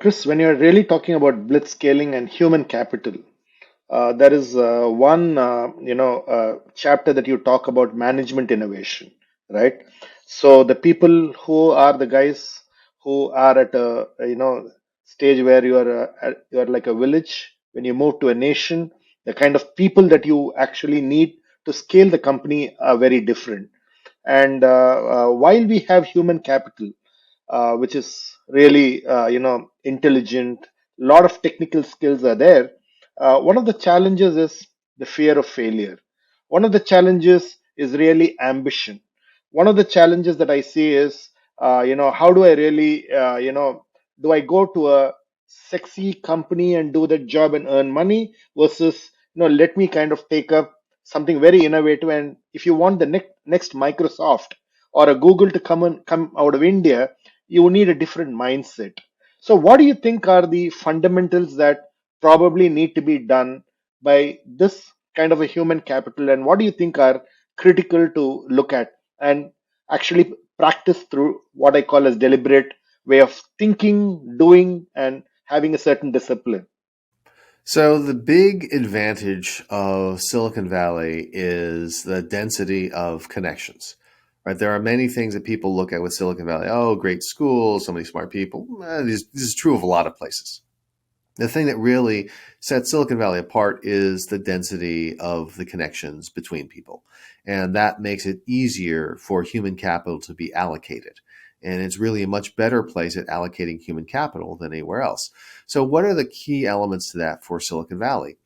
Chris, when you're really talking about blitzscaling and human capital, there is one, chapter that you talk about management innovation, right? So the people who are the guys who are at a, stage where you are like a village. When you move to a nation, the kind of people that you actually need to scale the company are very different. And while we have human capital, which is really intelligent. A lot of technical skills are there. One of the challenges is the fear of failure. One of the challenges is really ambition. One of the challenges that I see is, how do I really, do I go to a sexy company and do that job and earn money versus, let me kind of take up something very innovative. And if you want the next Microsoft or a Google to come out of India, you need a different mindset. So, what do you think are the fundamentals that probably need to be done by this kind of a human capital, and what do you think are critical to look at and actually practice through what I call as deliberate way of thinking, doing, and having a certain discipline? So the big advantage of Silicon Valley is the density of connections. Right? There are many things that people look at with Silicon Valley. Oh, great schools, so many smart people. This is true of a lot of places. The thing that really sets Silicon Valley apart is the density of the connections between people. And that makes it easier for human capital to be allocated. And it's really a much better place at allocating human capital than anywhere else. So, what are the key elements to that for Silicon Valley?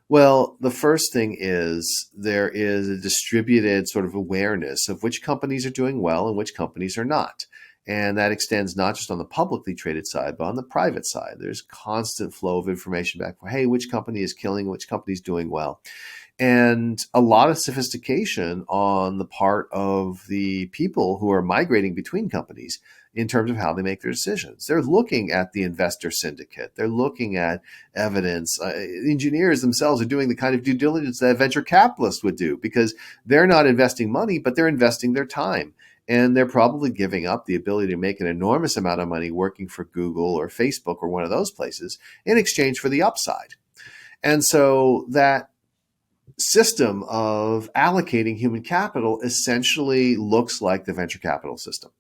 Well, the first thing is there is a distributed sort of awareness of which companies are doing well and which companies are not. And that extends not just on the publicly traded side, but on the private side. There's constant flow of information back for, hey, which company is killing, which company is doing well. And a lot of sophistication on the part of the people who are migrating between companies in terms of how they make their decisions. They're looking at the investor syndicate. They're looking at evidence. Engineers themselves are doing the kind of due diligence that a venture capitalist would do because they're not investing money, but they're investing their time. And they're probably giving up the ability to make an enormous amount of money working for Google or Facebook or one of those places in exchange for the upside. And so that system of allocating human capital essentially looks like the venture capital system.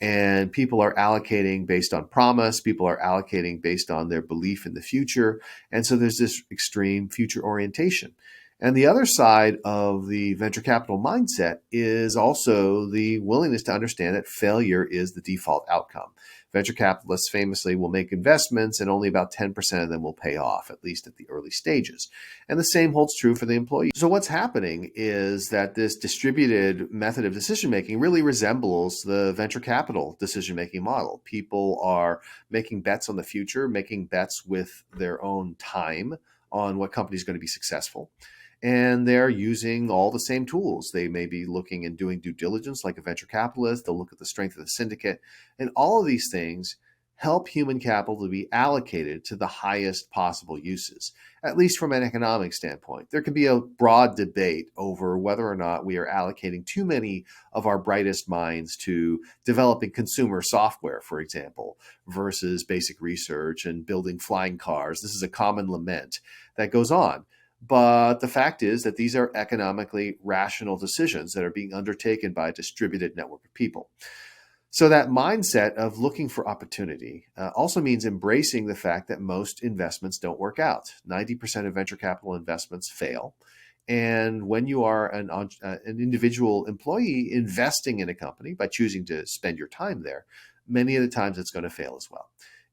And people are allocating based on promise, people are allocating based on their belief in the future. And so there's this extreme future orientation. And the other side of the venture capital mindset is also the willingness to understand that failure is the default outcome. Venture capitalists famously will make investments and only about 10% of them will pay off, at least at the early stages. And the same holds true for the employee. So what's happening is that this distributed method of decision making really resembles the venture capital decision making model. People are making bets on the future, making bets with their own time on what company is going to be successful. And they're using all the same tools. They may be looking and doing due diligence like a venture capitalist. They'll look at the strength of the syndicate. And all of these things help human capital to be allocated to the highest possible uses, at least from an economic standpoint. There can be a broad debate over whether or not we are allocating too many of our brightest minds to developing consumer software, for example, versus basic research and building flying cars. This is a common lament that goes on. But the fact is that these are economically rational decisions that are being undertaken by a distributed network of people. So that mindset of looking for opportunity also means embracing the fact that most investments don't work out. 90% of venture capital investments fail. And when you are an individual employee investing in a company by choosing to spend your time there, many of the times it's going to fail as well.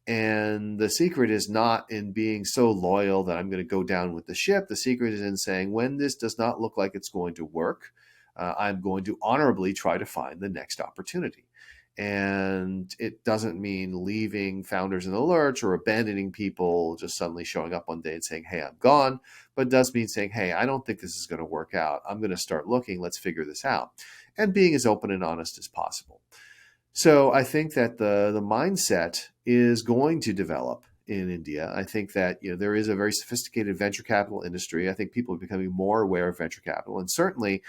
And the secret is not in being so loyal that I'm going to go down with the ship. The secret is in saying, when this does not look like it's going to work, I'm going to honorably try to find the next opportunity. And it doesn't mean leaving founders in the lurch or abandoning people, just suddenly showing up one day and saying, hey, I'm gone. But it does mean saying, hey, I don't think this is going to work out. I'm going to start looking. Let's figure this out. And being as open and honest as possible. So I think that the mindset is going to develop in India. I think that there is a very sophisticated venture capital industry. I think people are becoming more aware of venture capital, and certainly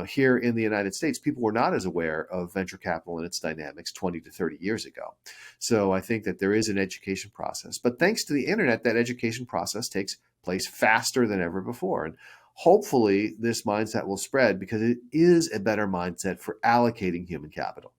here in the United States, people were not as aware of venture capital and its dynamics 20 to 30 years ago. So I think that there is an education process. But thanks to the internet, that education process takes place faster than ever before. And hopefully this mindset will spread because it is a better mindset for allocating human capital.